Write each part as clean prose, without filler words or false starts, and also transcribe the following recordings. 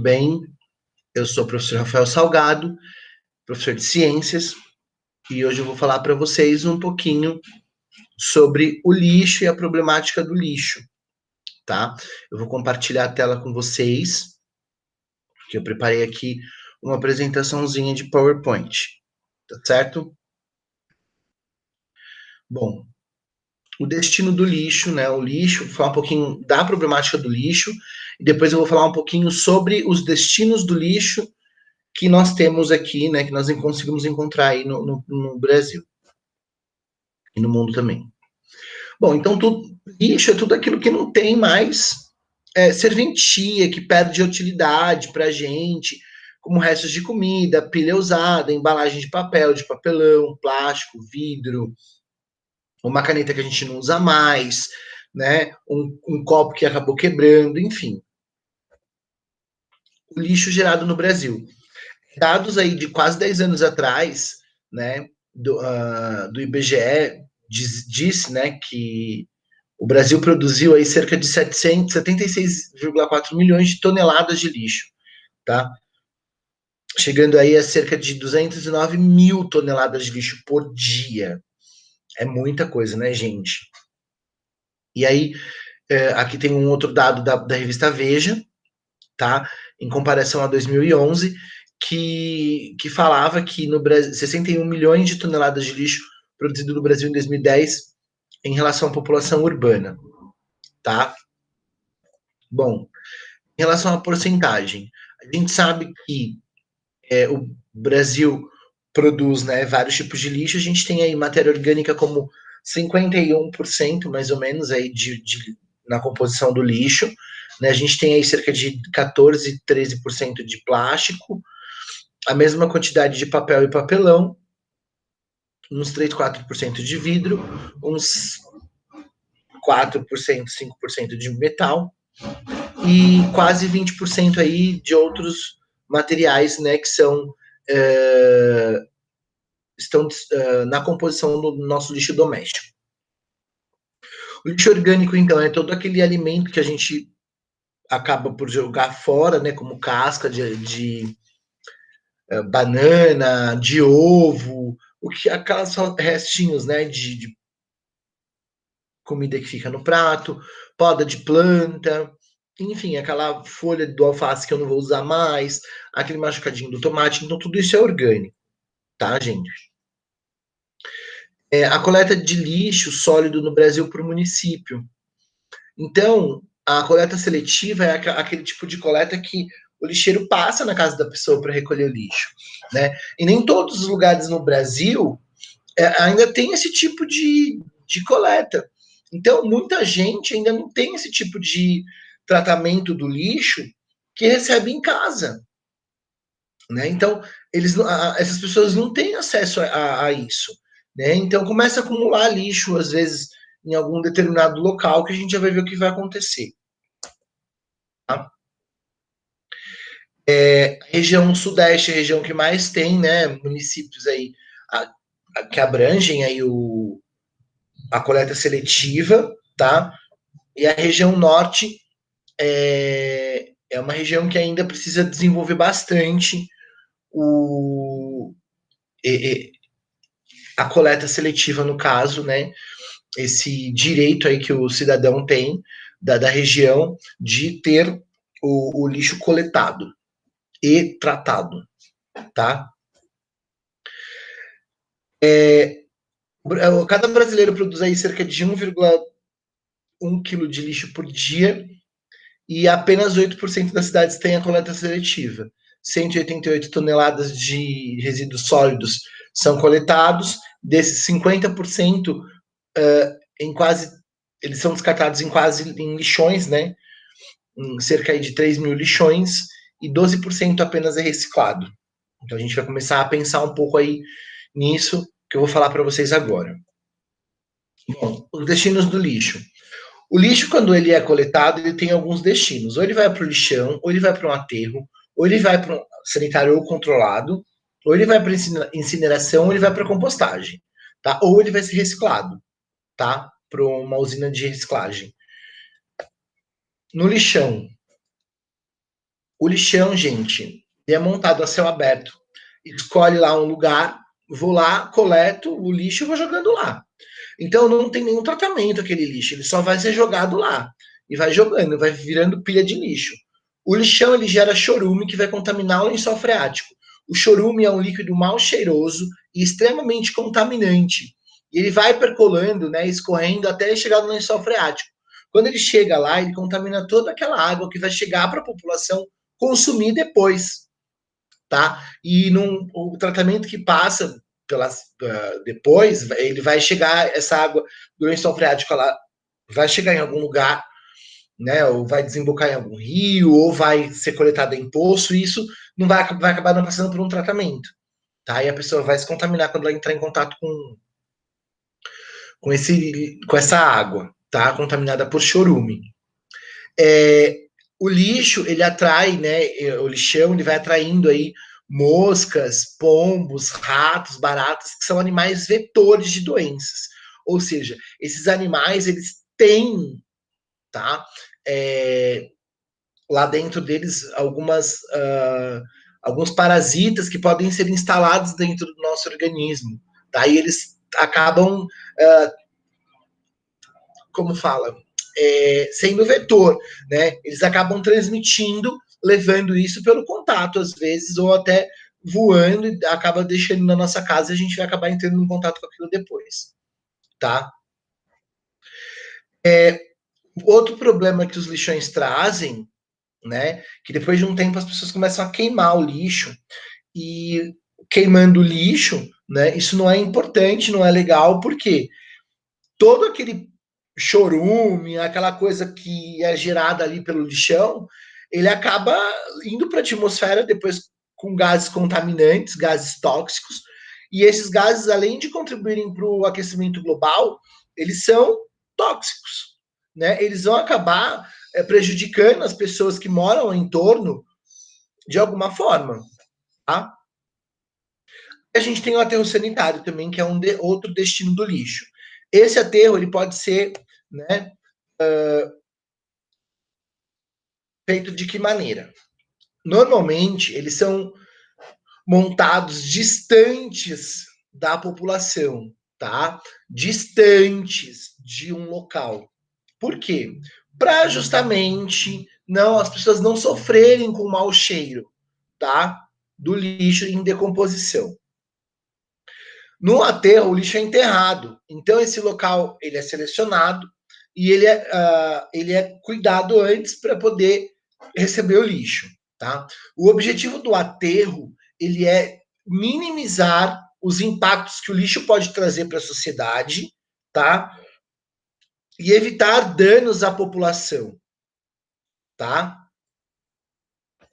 Bem, eu sou o professor Rafael Salgado, professor de ciências, e hoje eu vou falar para vocês um pouquinho sobre o lixo e a problemática do lixo, tá? Eu vou compartilhar a tela com vocês, que eu preparei aqui uma apresentaçãozinha de PowerPoint, tá certo? Bom, o destino do lixo, né? O lixo, vou falar um pouquinho da problemática do lixo, e depois eu vou falar um pouquinho sobre os destinos do lixo que nós temos aqui, né? Que nós conseguimos encontrar aí no Brasil e no mundo também. Bom, então lixo é tudo aquilo que não tem mais serventia, que perde utilidade para a gente, como restos de comida, pilha usada, embalagem de papelão, plástico, vidro, uma caneta que a gente não usa mais, né? Um copo que acabou quebrando, enfim. O lixo gerado no Brasil. Dados aí de quase 10 anos atrás, né, do IBGE, disse, né, que o Brasil produziu aí cerca de 76,4 milhões de toneladas de lixo, tá? Chegando aí a cerca de 209 mil toneladas de lixo por dia. É muita coisa, né, gente? E aí, aqui tem um outro dado da revista Veja, tá? Em comparação a 2011, que falava que no Brasil 61 milhões de toneladas de lixo produzido no Brasil em 2010 em relação à população urbana, tá? Bom, em relação à porcentagem, a gente sabe que o Brasil produz, né, vários tipos de lixo, a gente tem aí matéria orgânica como 51% mais ou menos aí na composição do lixo, né, a gente tem aí cerca de 14, 13% de plástico, a mesma quantidade de papel e papelão, uns 3, 4% de vidro, uns 4%, 5% de metal e quase 20% aí de outros materiais, né, que são estão na composição do nosso lixo doméstico. O lixo orgânico, então, é todo aquele alimento que a gente acaba por jogar fora, né, como casca de banana, de ovo, aquelas restinhos, né, de comida que fica no prato, poda de planta, enfim, aquela folha do alface que eu não vou usar mais, aquele machucadinho do tomate, então tudo isso é orgânico, tá, gente? A coleta de lixo sólido no Brasil por município. Então, a coleta seletiva é aquele tipo de coleta que o lixeiro passa na casa da pessoa para recolher o lixo, né? E nem todos os lugares no Brasil ainda tem esse tipo de coleta. Então, muita gente ainda não tem esse tipo de tratamento do lixo que recebe em casa, né? Então, essas pessoas não têm acesso a isso, né? Então, começa a acumular lixo, às vezes, em algum determinado local, que a gente já vai ver o que vai acontecer. Tá? Região sudeste, a região que mais tem, né, municípios aí que abrangem aí a coleta seletiva, tá? E a região norte é uma região que ainda precisa desenvolver bastante a coleta seletiva, no caso, né? Esse direito aí que o cidadão tem da região de ter o lixo coletado e tratado, tá? Cada brasileiro produz aí cerca de 1,1 kg de lixo por dia e apenas 8% das cidades têm a coleta seletiva. 188 toneladas de resíduos sólidos são coletados, desses 50% em quase, eles são descartados em lixões, né? Em cerca de 3 mil lixões, e 12% apenas é reciclado. Então a gente vai começar a pensar um pouco aí nisso que eu vou falar para vocês agora. Bom, os destinos do lixo. O lixo, quando ele é coletado, ele tem alguns destinos. Ou ele vai para o lixão, ou ele vai para um aterro, ou ele vai para um sanitário ou controlado, ou ele vai para incineração, ou ele vai para compostagem, tá? Ou ele vai ser reciclado, tá? Para uma usina de reciclagem. No lixão, O lixão, gente, é montado a céu aberto. Escolhe lá um lugar, vou lá, coleto o lixo e vou jogando lá. Então não tem nenhum tratamento aquele lixo, ele só vai ser jogado lá. E vai jogando, vai virando pilha de lixo. O lixão ele gera chorume que vai contaminar o lençol freático. O chorume é um líquido mal cheiroso e extremamente contaminante. E ele vai percolando, né, escorrendo até chegar no lençol freático. Quando ele chega lá, ele contamina toda aquela água que vai chegar para a população consumir depois, tá? E o tratamento que passa depois, ele vai chegar, essa água do lençol freático, ela vai chegar em algum lugar, né? Ou vai desembocar em algum rio, ou vai ser coletada em poço, e isso não vai acabar não passando por um tratamento, tá? E a pessoa vai se contaminar quando ela entrar em contato com essa água, tá? Contaminada por chorume. O lixo, ele atrai, né? O lixão, ele vai atraindo aí moscas, pombos, ratos, baratas, que são animais vetores de doenças. Ou seja, esses animais, eles têm, tá? Lá dentro deles, alguns parasitas que podem ser instalados dentro do nosso organismo. Tá? E eles acabam, como fala, sendo vetor, né? Eles acabam transmitindo, levando isso pelo contato, às vezes, ou até voando e acaba deixando na nossa casa e a gente vai acabar entrando em contato com aquilo depois, tá? Outro problema que os lixões trazem, né? Que depois de um tempo as pessoas começam a queimar o lixo e queimando o lixo, né? Isso não é importante, não é legal, porque todo aquele chorume, aquela coisa que é gerada ali pelo lixão, ele acaba indo para a atmosfera depois com gases contaminantes, gases tóxicos, e esses gases, além de contribuírem para o aquecimento global, eles são tóxicos, né? Eles vão acabar prejudicando as pessoas que moram em torno de alguma forma, tá? A gente tem o aterro sanitário também, que é outro destino do lixo. Esse aterro ele pode ser, né, feito de que maneira? Normalmente, eles são montados distantes da população, tá? Distantes de um local. Por quê? Para justamente não as pessoas não sofrerem com o mau cheiro, tá? Do lixo em decomposição. No aterro, o lixo é enterrado. Então, esse local ele é selecionado e ele é cuidado antes para poder receber o lixo. Tá? O objetivo do aterro ele é minimizar os impactos que o lixo pode trazer para a sociedade, tá? E evitar danos à população, tá? O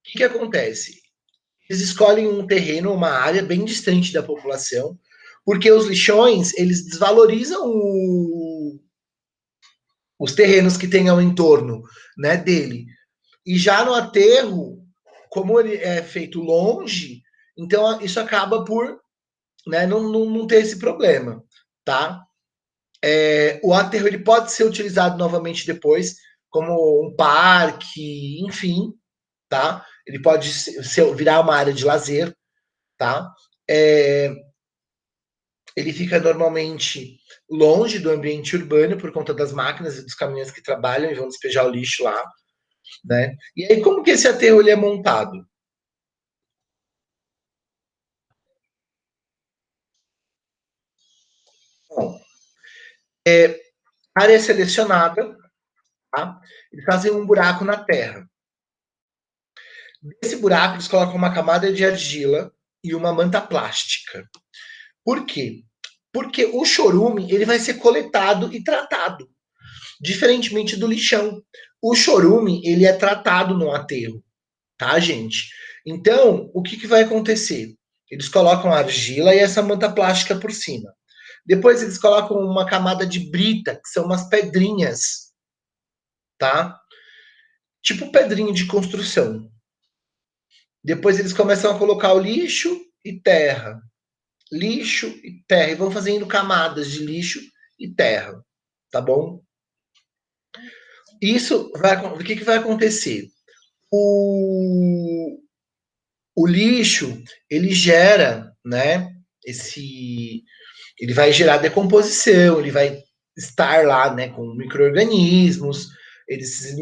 que acontece? Eles escolhem um terreno, uma área bem distante da população, porque os lixões eles desvalorizam os terrenos que tem ao entorno, né, dele. E já no aterro, como ele é feito longe, então isso acaba por, né, não ter esse problema, tá? O aterro ele pode ser utilizado novamente depois como um parque, enfim, tá? Ele pode virar uma área de lazer, tá? É, ele fica normalmente longe do ambiente urbano por conta das máquinas e dos caminhões que trabalham e vão despejar o lixo lá, né? E aí como que esse aterro ele é montado? Bom, área selecionada, tá? Eles fazem um buraco na terra. Nesse buraco eles colocam uma camada de argila e uma manta plástica. Por quê? Porque o chorume ele vai ser coletado e tratado, diferentemente do lixão. O chorume ele é tratado no aterro, tá, gente? Então, o que vai acontecer? Eles colocam a argila e essa manta plástica por cima. Depois eles colocam uma camada de brita, que são umas pedrinhas, tá? Tipo pedrinha de construção. Depois eles começam a colocar o lixo e terra, e vão fazendo camadas de lixo e terra, tá bom? o que vai acontecer? O, o lixo, ele gera, né, ele vai gerar decomposição, ele vai estar lá, né, com micro-organismos, esses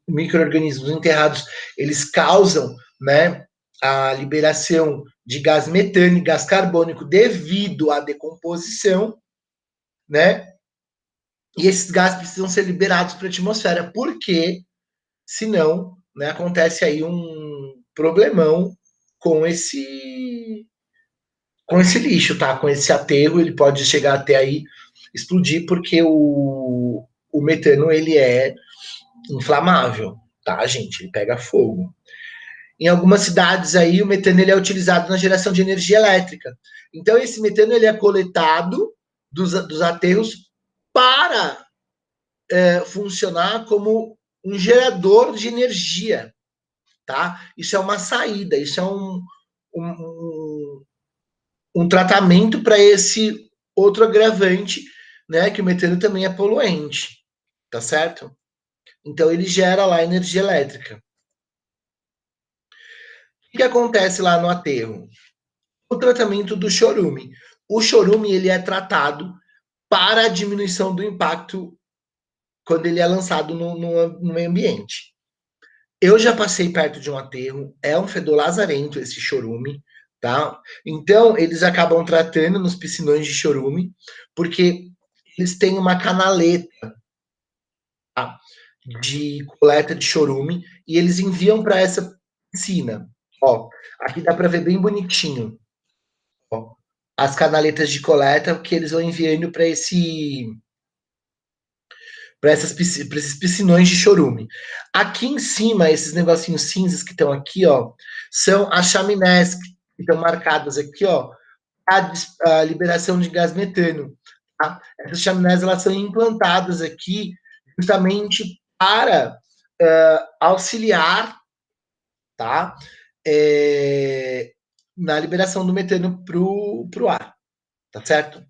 micro-organismos enterrados, eles causam, né, a liberação de gás metano e gás carbônico devido à decomposição, né, e esses gases precisam ser liberados para a atmosfera, porque senão, né, acontece aí um problemão com esse lixo, tá? Com esse aterro, ele pode chegar até aí explodir, porque o metano ele é inflamável, tá, gente? Ele pega fogo. Em algumas cidades aí, o metano ele é utilizado na geração de energia elétrica. Então, esse metano ele é coletado dos aterros para funcionar como um gerador de energia, tá? Isso é uma saída, isso é um, um tratamento para esse outro agravante, né? Que o metano também é poluente, tá certo? Então ele gera lá energia elétrica. O que acontece lá no aterro? O tratamento do chorume. O chorume ele é tratado para a diminuição do impacto quando ele é lançado no meio ambiente. Eu já passei perto de um aterro, é um fedor lazarento esse chorume, tá? Então, eles acabam tratando nos piscinões de chorume, porque eles têm uma canaleta, tá? De coleta de chorume e eles enviam para essa piscina. Ó, aqui dá para ver bem bonitinho, ó, as canaletas de coleta que eles vão enviando para esses piscinões de chorume. Aqui em cima, esses negocinhos cinzas que estão aqui, ó, são as chaminés que estão marcadas aqui, ó, a liberação de gás metano. Tá? Essas chaminés elas são implantadas aqui justamente para auxiliar, tá? Na liberação do metano para o ar, tá certo?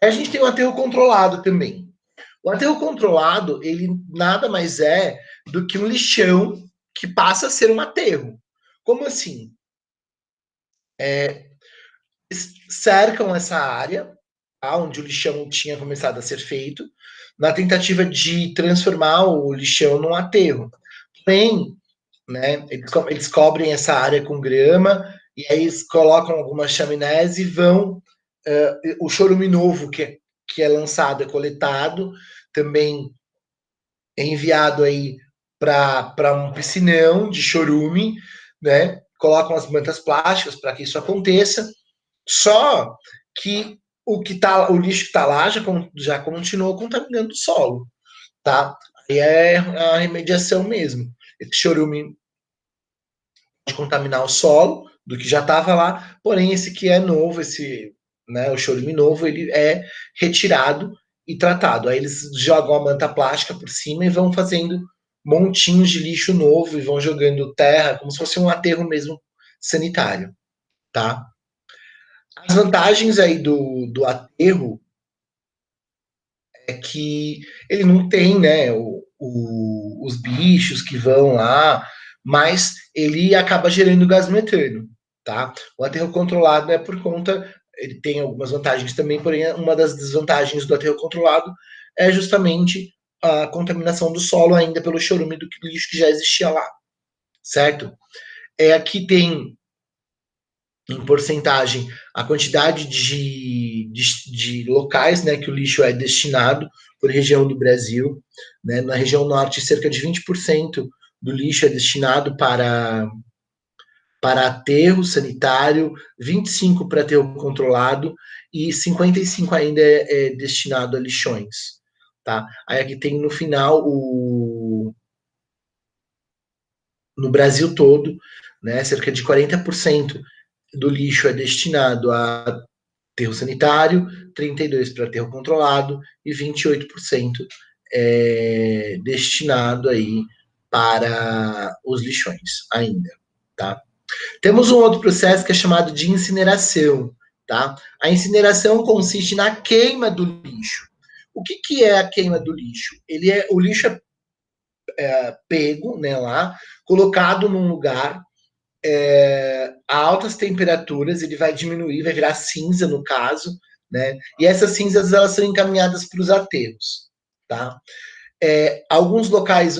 Aí a gente tem o aterro controlado também. O aterro controlado, ele nada mais é do que um lixão que passa a ser um aterro. Como assim? Cercam essa área, tá, onde o lixão tinha começado a ser feito, na tentativa de transformar o lixão num aterro. Porém, né, eles cobrem essa área com grama, e aí eles colocam algumas chaminés e vão. O chorume novo que é lançado, é coletado, também é enviado aí para um piscinão de chorume, né? Colocam as mantas plásticas para que isso aconteça. Só que o lixo que está lá já continuou contaminando o solo, tá? Aí é a remediação mesmo. Esse chorume pode contaminar o solo do que já estava lá, porém esse que é novo, né, o chorume novo, ele é retirado e tratado. Aí eles jogam a manta plástica por cima e vão fazendo montinhos de lixo novo e vão jogando terra, como se fosse um aterro mesmo sanitário, tá? As vantagens aí do aterro é que ele não tem, né, os bichos que vão lá, mas ele acaba gerando gás metano, tá? O aterro controlado é por conta, ele tem algumas vantagens também, porém uma das desvantagens do aterro controlado é justamente a contaminação do solo ainda pelo chorume do lixo que já existia lá, certo? Aqui tem em porcentagem a quantidade de locais, né, que o lixo é destinado por região do Brasil. Né? Na região norte, cerca de 20% do lixo é destinado para aterro sanitário, 25% para aterro controlado e 55% ainda é destinado a lixões. Tá? Aí aqui tem no final no Brasil todo, né, cerca de 40% do lixo é destinado a aterro sanitário, 32% para aterro controlado e 28% é destinado aí para os lixões ainda, tá? Temos um outro processo que é chamado de incineração, tá? A incineração consiste na queima do lixo. O que é a queima do lixo? O lixo pego, né, lá, colocado num lugar a altas temperaturas, ele vai diminuir, vai virar cinza no caso, né? E essas cinzas elas são encaminhadas para os aterros, tá? Alguns locais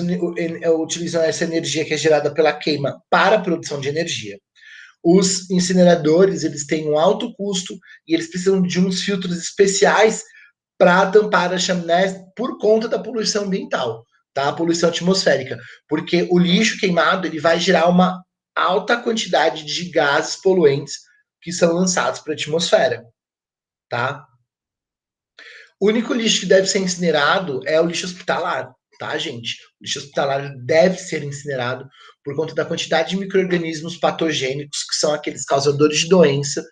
utilizam essa energia que é gerada pela queima para a produção de energia. Os incineradores eles têm um alto custo e eles precisam de uns filtros especiais para tampar as chaminés por conta da poluição ambiental, tá? A poluição atmosférica, porque o lixo queimado ele vai gerar uma alta quantidade de gases poluentes que são lançados para a atmosfera, tá? O único lixo que deve ser incinerado é o lixo hospitalar, tá, gente? O lixo hospitalar deve ser incinerado por conta da quantidade de micro-organismos patogênicos, que são aqueles causadores de doença,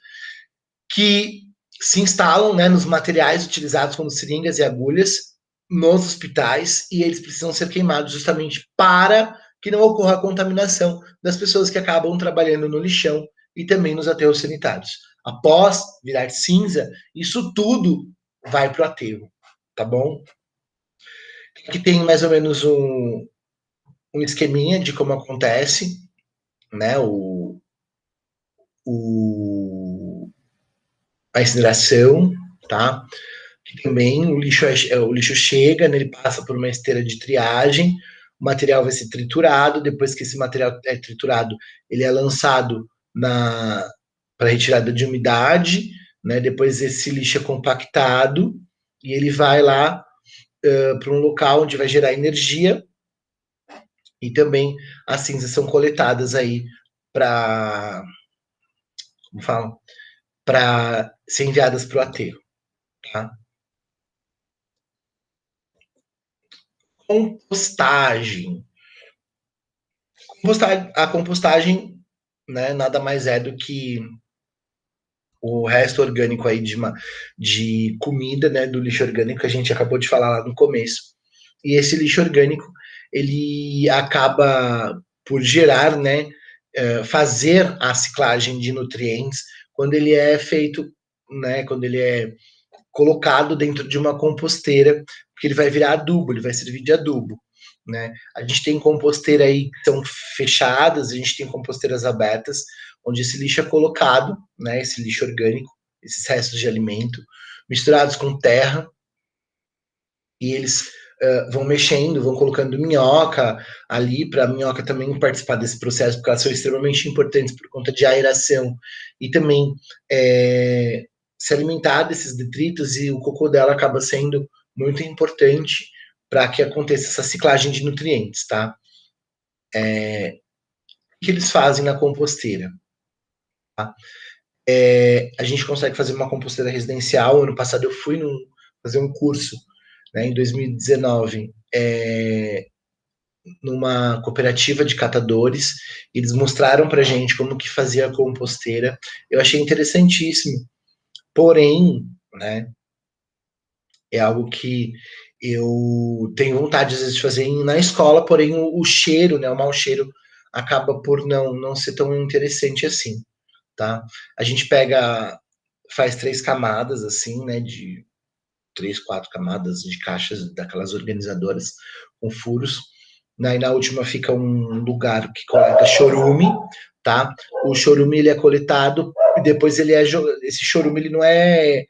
que se instalam, né, nos materiais utilizados como seringas e agulhas nos hospitais, e eles precisam ser queimados justamente para que não ocorra a contaminação das pessoas que acabam trabalhando no lixão e também nos aterros sanitários. Após virar cinza, isso tudo vai para o aterro, tá bom? Aqui tem mais ou menos um esqueminha de como acontece, né, a incineração, tá? Que também o lixo chega, né, ele passa por uma esteira de triagem, o material vai ser triturado, depois que esse material é triturado, ele é lançado para retirada de umidade, né, depois esse lixo é compactado e ele vai lá para um local onde vai gerar energia e também as cinzas são coletadas aí para, como falam, para ser enviadas para o aterro, tá? Compostagem. A compostagem, né, nada mais é do que o resto orgânico aí de comida, né, do lixo orgânico que a gente acabou de falar lá no começo. E esse lixo orgânico, ele acaba por gerar, né, fazer a ciclagem de nutrientes quando ele é feito, né, quando ele é colocado dentro de uma composteira, porque ele vai virar adubo, ele vai servir de adubo. Né? A gente tem composteiras aí que são fechadas, a gente tem composteiras abertas, onde esse lixo é colocado, né, esse lixo orgânico, esses restos de alimento, misturados com terra, e eles vão mexendo, vão colocando minhoca ali, para a minhoca também participar desse processo, porque elas são extremamente importantes por conta de aeração, e também se alimentar desses detritos, e o cocô dela acaba sendo muito importante para que aconteça essa ciclagem de nutrientes, tá? O que eles fazem na composteira? Tá? A gente consegue fazer uma composteira residencial. Ano passado eu fui fazer um curso, né, em 2019, numa cooperativa de catadores. Eles mostraram para gente como que fazia a composteira. Eu achei interessantíssimo. Porém, né, é algo que eu tenho vontade às vezes de fazer na escola, porém o cheiro, né, o mau cheiro acaba por não ser tão interessante assim, tá? A gente faz 3 camadas assim, né, de 3, 4 camadas de caixas daquelas organizadoras com furos. E na última fica um lugar que coleta chorume, tá? O chorume ele é coletado e depois esse chorume ele não é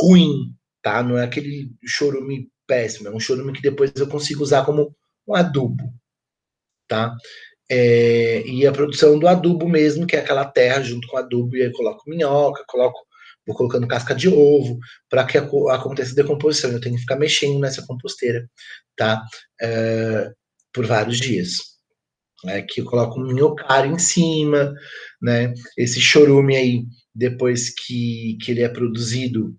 ruim, tá? Não é aquele chorume péssimo, é um chorume que depois eu consigo usar como um adubo, tá? E a produção do adubo mesmo, que é aquela terra junto com adubo, e aí eu coloco minhoca, vou colocando casca de ovo, para que aconteça a decomposição. Eu tenho que ficar mexendo nessa composteira, tá? Por vários dias. Que eu coloco um minhocário em cima, né? Esse chorume aí, depois que ele é produzido,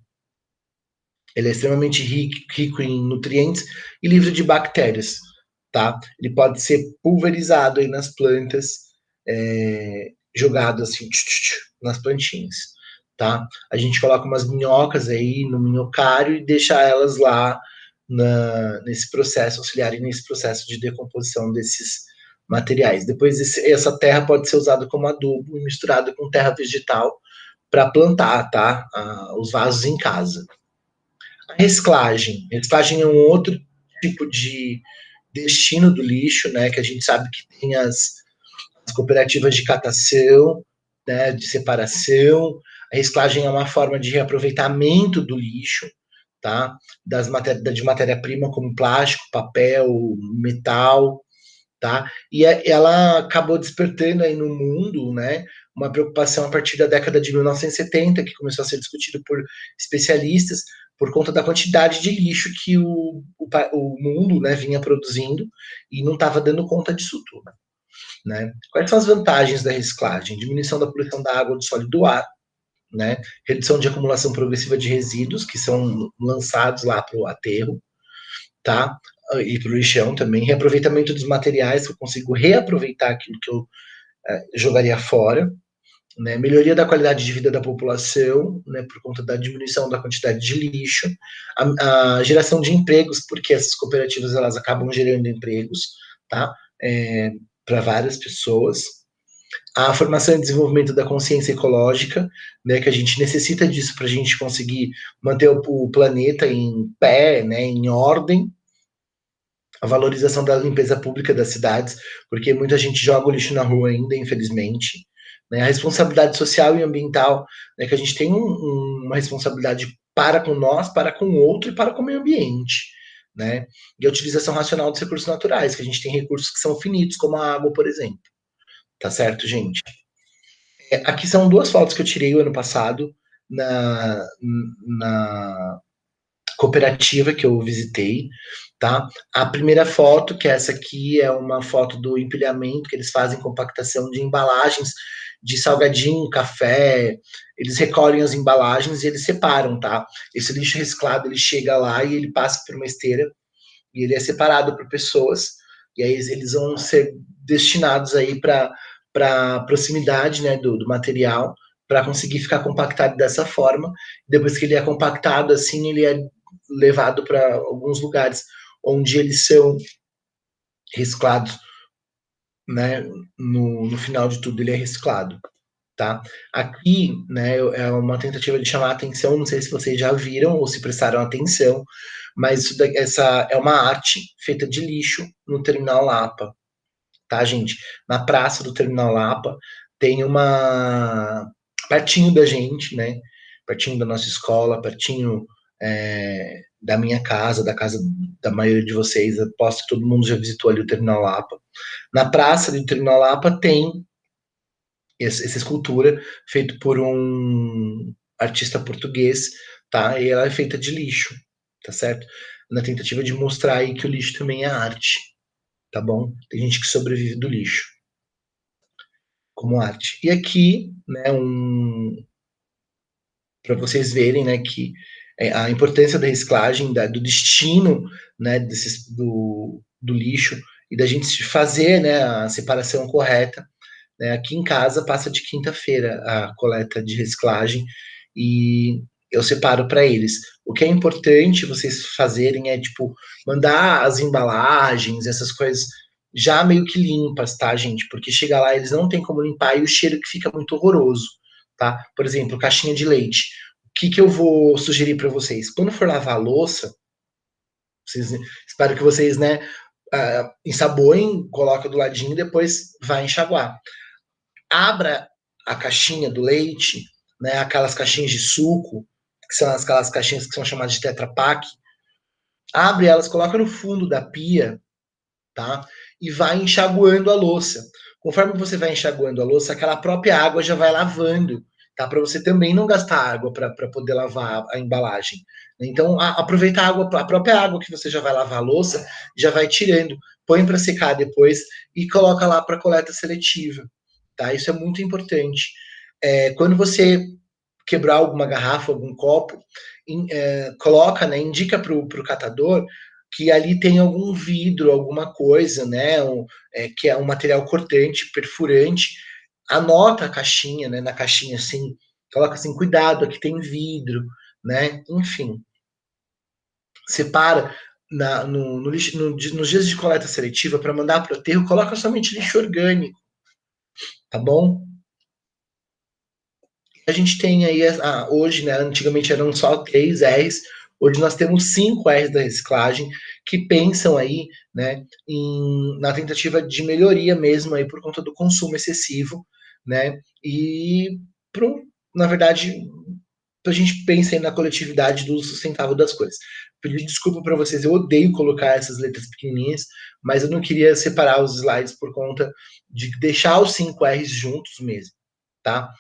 ele é extremamente rico em nutrientes e livre de bactérias, tá? Ele pode ser pulverizado aí nas plantas, jogado assim nas plantinhas, tá? A gente coloca umas minhocas aí no minhocário e deixa elas lá nesse processo, auxiliarem nesse processo de decomposição desses materiais. Depois essa terra pode ser usada como adubo e misturada com terra vegetal para plantar, tá? Os vasos em casa. A reciclagem. Reciclagem é um outro tipo destino do lixo, né, que a gente sabe que tem as cooperativas de catação, né, de separação. A reciclagem é uma forma de reaproveitamento do lixo, tá? De matéria-prima como plástico, papel, metal, tá? E ela acabou despertando aí no mundo, né, uma preocupação a partir da década de 1970, que começou a ser discutido por especialistas, por conta da quantidade de lixo que o mundo, né, vinha produzindo e não estava dando conta disso tudo. Né? Quais são as vantagens da reciclagem? Diminuição da poluição da água, do solo e do ar, né? Redução de acumulação progressiva de resíduos que são lançados lá para o aterro, tá? E para o lixão também. Reaproveitamento dos materiais, que eu consigo reaproveitar aquilo que eu jogaria fora. Né? Melhoria da qualidade de vida da população, né? Por conta da diminuição da quantidade de lixo. A geração de empregos, porque essas cooperativas elas acabam gerando empregos, tá? Para várias pessoas. A formação e desenvolvimento da consciência ecológica, né, que a gente necessita disso para a gente conseguir manter o planeta em pé, né, em ordem. A valorização da limpeza pública das cidades, porque muita gente joga o lixo na rua ainda, infelizmente. Né? A responsabilidade social e ambiental, né, que a gente tem uma responsabilidade para com nós, para com o outro e para com o meio ambiente. Né? E a utilização racional dos recursos naturais, que a gente tem recursos que são finitos, como a água, por exemplo. Tá certo, gente? Aqui são duas fotos que eu tirei o ano passado na cooperativa que eu visitei, tá? A primeira foto, que é essa aqui, é uma foto do empilhamento, que eles fazem compactação de embalagens de salgadinho, café, eles recolhem as embalagens e eles separam, tá? Esse lixo reciclado, ele chega lá e ele passa por uma esteira e ele é separado por pessoas, e aí eles vão ser destinados aí para proximidade, né, do material, para conseguir ficar compactado dessa forma. Depois que ele é compactado assim, ele é levado para alguns lugares onde eles são reciclados, né? No final de tudo, ele é reciclado, tá? Aqui, né, é uma tentativa de chamar a atenção, não sei se vocês já viram ou se prestaram atenção, mas essa é uma arte feita de lixo no Terminal Lapa, tá, gente? Na praça do Terminal Lapa tem uma pertinho da gente, né? Pertinho da nossa escola, pertinho da minha casa, da casa da maioria de vocês. Eu aposto que todo mundo já visitou ali o Terminal Lapa. Na praça do Terminal Lapa tem essa escultura feita por um artista português, tá? E ela é feita de lixo, tá certo? Na tentativa de mostrar aí que o lixo também é arte, tá bom? Tem gente que sobrevive do lixo como arte. E aqui, né, para vocês verem, né, que a importância da reciclagem, do destino, né, do lixo e da gente fazer, né, a separação correta. Né? Aqui em casa passa de quinta-feira a coleta de reciclagem e eu separo para eles. O que é importante vocês fazerem é, tipo, mandar as embalagens, essas coisas já meio que limpas, tá, gente? Porque chega lá, eles não têm como limpar e o cheiro que fica muito horroroso, tá? Por exemplo, caixinha de leite. O que eu vou sugerir para vocês? Quando for lavar a louça, espero que vocês, né, ensaboem, coloca do ladinho e depois vai enxaguar. Abra a caixinha do leite, né, aquelas caixinhas de suco, que são aquelas caixinhas que são chamadas de Tetra Pak, abre elas, coloca no fundo da pia, tá? E vai enxaguando a louça. Conforme você vai enxaguando a louça, aquela própria água já vai lavando, tá? Para você também não gastar água para poder lavar a embalagem. Então, aproveita a água, a própria água que você já vai lavar a louça, já vai tirando, põe para secar depois e coloca lá para coleta seletiva, tá? Isso é muito importante. Quando você quebrar alguma garrafa, algum copo, coloca, né, indica para o catador que ali tem algum vidro, alguma coisa, né, que é um material cortante, perfurante, anota a caixinha, né, na caixinha assim, coloca assim, cuidado, aqui tem vidro, né, enfim. Separa nos dias de coleta seletiva para mandar para o aterro, coloca somente lixo orgânico, tá bom? A gente tem aí, hoje, né, antigamente eram só 3 R's, hoje nós temos 5 R's da reciclagem, que pensam aí, né, na tentativa de melhoria mesmo aí por conta do consumo excessivo, né, e na verdade, a gente pensa aí na coletividade do sustentável das coisas. Pedir desculpa para vocês, eu odeio colocar essas letras pequenininhas, mas eu não queria separar os slides por conta de deixar os 5 R's juntos mesmo, tá?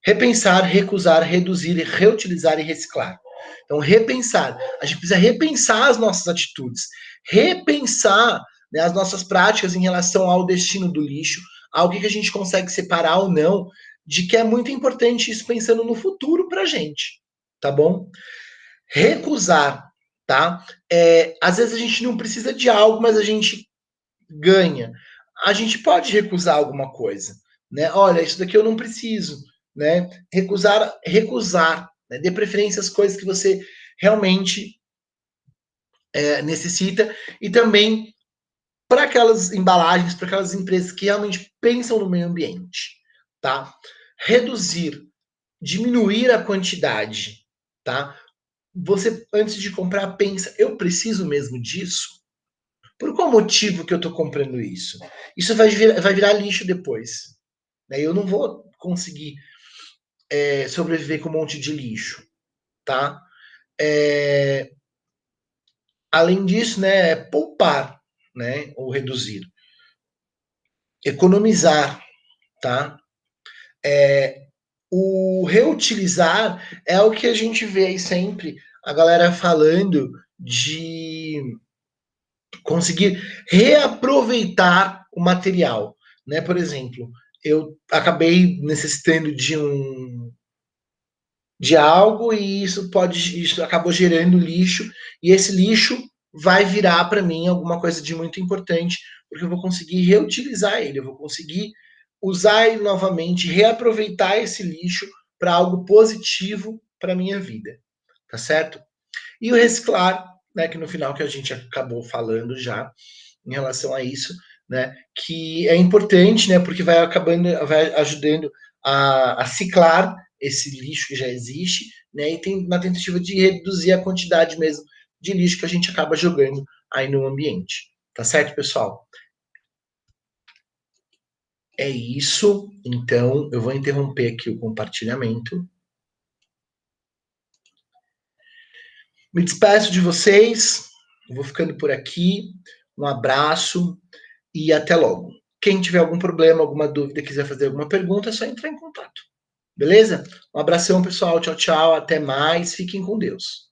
Repensar, recusar, reduzir, reutilizar e reciclar. Então, repensar. A gente precisa repensar as nossas atitudes, repensar, né, as nossas práticas em relação ao destino do lixo, ao que a gente consegue separar ou não, de que é muito importante isso pensando no futuro para a gente, tá bom? Recusar, tá? Às vezes a gente não precisa de algo, mas a gente ganha. A gente pode recusar alguma coisa, né? Olha, isso daqui eu não preciso, né? Recusar, né? Dê preferência às coisas que você realmente necessita e também para aquelas embalagens, para aquelas empresas que realmente pensam no meio ambiente, tá? Reduzir, diminuir a quantidade, tá? Você, antes de comprar, pensa, eu preciso mesmo disso? Por qual motivo que eu estou comprando isso? Isso vai virar lixo depois. Né? Eu não vou conseguir sobreviver com um monte de lixo, tá? Além disso, né, poupar, né, ou reduzir, economizar, tá? O reutilizar é o que a gente vê aí sempre a galera falando de conseguir reaproveitar o material, né? Por exemplo, eu acabei necessitando de algo e isso acabou gerando lixo e esse lixo vai virar para mim alguma coisa de muito importante porque eu vou conseguir reutilizar ele, eu vou conseguir usar ele novamente, reaproveitar esse lixo para algo positivo para minha vida, tá certo? E o reciclar, né, que no final que a gente acabou falando já em relação a isso, né, que é importante, né, porque vai ajudando a ciclar esse lixo que já existe, né, e tem na tentativa de reduzir a quantidade mesmo de lixo que a gente acaba jogando aí no ambiente. Tá certo, pessoal? É isso. Então, eu vou interromper aqui o compartilhamento. Me despeço de vocês. Eu vou ficando por aqui. Um abraço e até logo. Quem tiver algum problema, alguma dúvida, quiser fazer alguma pergunta, é só entrar em contato. Beleza? Um abração, pessoal. Tchau, tchau. Até mais. Fiquem com Deus.